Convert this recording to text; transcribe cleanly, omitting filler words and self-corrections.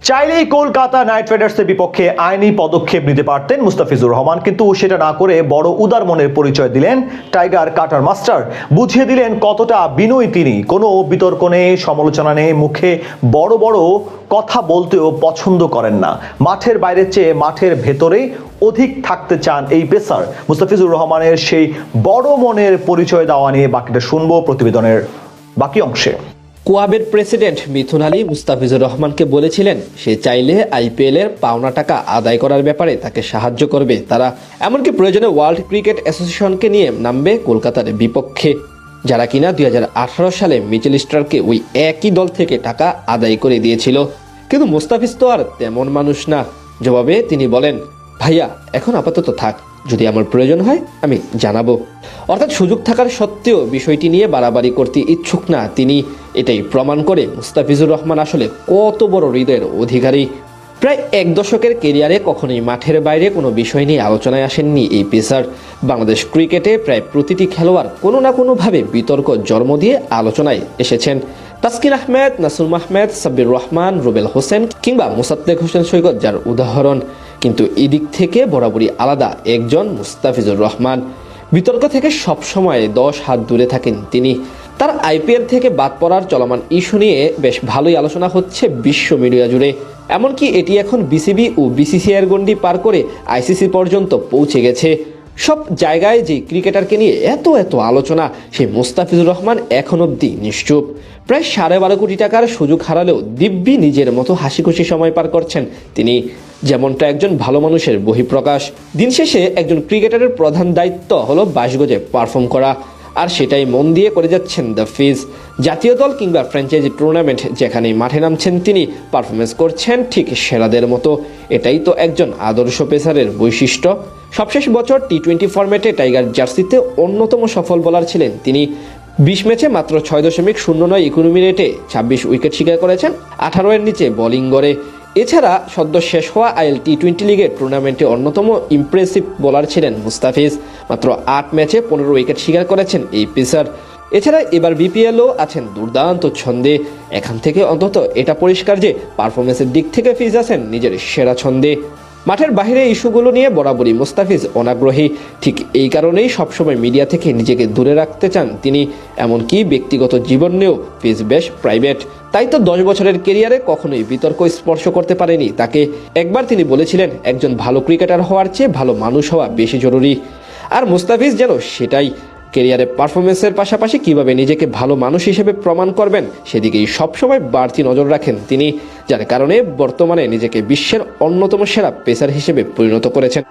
চাইলেই কলকাতা নাইট রাইডার্সের বিপক্ষে আইনি পদক্ষেপ নিতে পারতেন মুস্তাফিজুর রহমান, কিন্তু সেটা না করে বড় উদার মনের পরিচয় দিলেন টাইগার কাটার মাস্টার। বুঝিয়ে দিলেন কতটা বিনয়ী তিনি। কোনো বিতর্ক নেই, সমালোচনা নেই, মুখে বড় বড় কথা বলতেও পছন্দ করেন না। মাঠের বাইরের চেয়ে মাঠের ভেতরেই অধিক থাকতে চান এই পেসার। মুস্তাফিজুর রহমানের সেই বড় মনের পরিচয় দেওয়া নিয়ে বাকিটা শুনবো প্রতিবেদনের বাকি অংশে। কোয়াবের প্রেসিডেন্ট মিথুন আলী মুস্তাফিজুর রহমানকে বলেছিলেন সে চাইলে আইপিএল এর পাওনা টাকা আদায় করার ব্যাপারে তাকে সাহায্য করবে তারা। এমনকি প্রয়োজনে ওয়ার্ল্ড ক্রিকেট অ্যাসোসিয়েশনকে নিয়ে নামবে কলকাতার বিপক্ষে, যারা কিনা 2018 সালে মিচেল স্টার্ককে ওই একই দল থেকে টাকা আদায় করে দিয়েছিল। কিন্তু মুস্তাফিজ তো আর তেমন মানুষ না। জবাবে তিনি বলেন, ভাইয়া এখন আপাতত থাক, যদি আমার প্রয়োজন হয় আমি জানাবো। অর্থাৎ সুযোগ থাকার সত্ত্বেও বিষয়টি নিয়ে বাড়াবাড়ি করতে ইচ্ছুক না তিনি। এটাই প্রমাণ করে মুস্তাফিজুর রহমান আসলে কত বড় হৃদয়ের অধিকারী। প্রায় এক দশকের কেরিয়ারে কখনোই মাঠের বাইরে কোনো বিষয় নিয়ে আলোচনায় আসেননি এই পেসার। বাংলাদেশ ক্রিকেটে প্রায় প্রতিটি খেলোয়াড় কোনো না কোনোভাবে বিতর্ক জন্ম দিয়ে আলোচনায় এসেছেন। তাসকিন আহমেদ, নাসুম আহমেদ, সাব্বির রহমান, রুবেল হোসেন কিংবা মোসাদ্দেক হোসেন সৈকত যার উদাহরণ। কিন্তু এদিক থেকে বরাবরই আলাদা একজন মুস্তাফিজুর রহমান। বিতর্ক থেকে সবসময় 10 হাত দূরে থাকেন তিনি। তার আইপিএল থেকে বাদ পড়ার চলমান ইস্যু নিয়ে বেশ ভালোই আলোচনা হচ্ছে বিশ্ব মিডিয়া জুড়ে। এমনকি এটি এখন বিসিবি ও বিসিসিআইয়ের গণ্ডি পার করে আইসিসি পর্যন্ত পৌঁছে গেছে। সব জায়গায় যে ক্রিকেটারকে নিয়ে এত আলোচনা, সেই মুস্তাফিজুর রহমান এখন অবধি নিশ্চুপ। প্রায় 12.5 কোটি টাকার সুযোগ হারালেও দিব্যি নিজের মতো হাসি খুশি সময় পার করছেন তিনি, যেমনটা একজন ভালো মানুষের বহিঃপ্রকাশ। দিন শেষে একজন ক্রিকেটারের প্রধান দায়িত্ব হলো 22 গজে পারফর্ম করা, আর সেটাই মন দিয়ে করে যাচ্ছেন দ্য ফিজ। জাতীয় দল কিংবা ফ্র্যাঞ্চাইজি টুর্নামেন্ট যেখানেই মাঠে নামছেন তিনি পারফরমেন্স করছেন ঠিক সেরাদের মতো। এটাই তো একজন আদর্শ পেসারের বৈশিষ্ট্য। সবশেষ বছর টি-20 ফরম্যাটে টাইগার জার্সিতে অন্যতম সফল বোলার ছিলেন তিনি। 20 ম্যাচে মাত্র 6.09 ইকোনমি রেটে 26 উইকেট শিকার করেছেন 18 এর নিচে বোলিং গড়ে। এছাড়া সদ্য শেষ হওয়া আইএল টি-20 লিগের টুর্নামেন্টে অন্যতম ইমপ্রেসিভ বোলার ছিলেন মুস্তাফিজ। মাত্র 8 ম্যাচে 15 উইকেট শিকার করেছেন এই পেসার। এছাড়া এবার বিপিএলও আছেন দুর্দান্ত ছন্দে। এখান থেকে অন্তত এটা পরিষ্কার যে পারফরমেন্সের দিক থেকে ফিজ আছেন নিজের সেরা ছন্দে। মাঠের বাইরে ইস্যুগুলো নিয়ে বরাবরই মুস্তাফিজ অনাগ্রহী। ঠিক এই কারণেই সবসময় মিডিয়া থেকে নিজেকে দূরে রাখতে চান তিনি। এমনকি ব্যক্তিগত জীবন নিয়েও ফিজ বেশ প্রাইভেট। তাই তো 10 বছরের কেরিয়ারে কখনোই বিতর্ক স্পর্শ করতে পারেনি তাকে। একবার তিনি বলেছিলেন, একজন ভালো ক্রিকেটার হওয়ার চেয়ে ভালো মানুষ হওয়া বেশি জরুরি। আর মুস্তাফিজ যেন সেটাই। কেরিয়ারে পারফরমেন্সের পাশাপাশি কিভাবে নিজেকে ভালো মানুষ হিসেবে প্রমাণ করবেন সেদিকেই সবসময় বাড়তি নজর রাখেন তিনি, যার কারণে বর্তমানে নিজেকে বিশ্বের অন্যতম সেরা পেসার হিসেবে পরিণত করেছেন।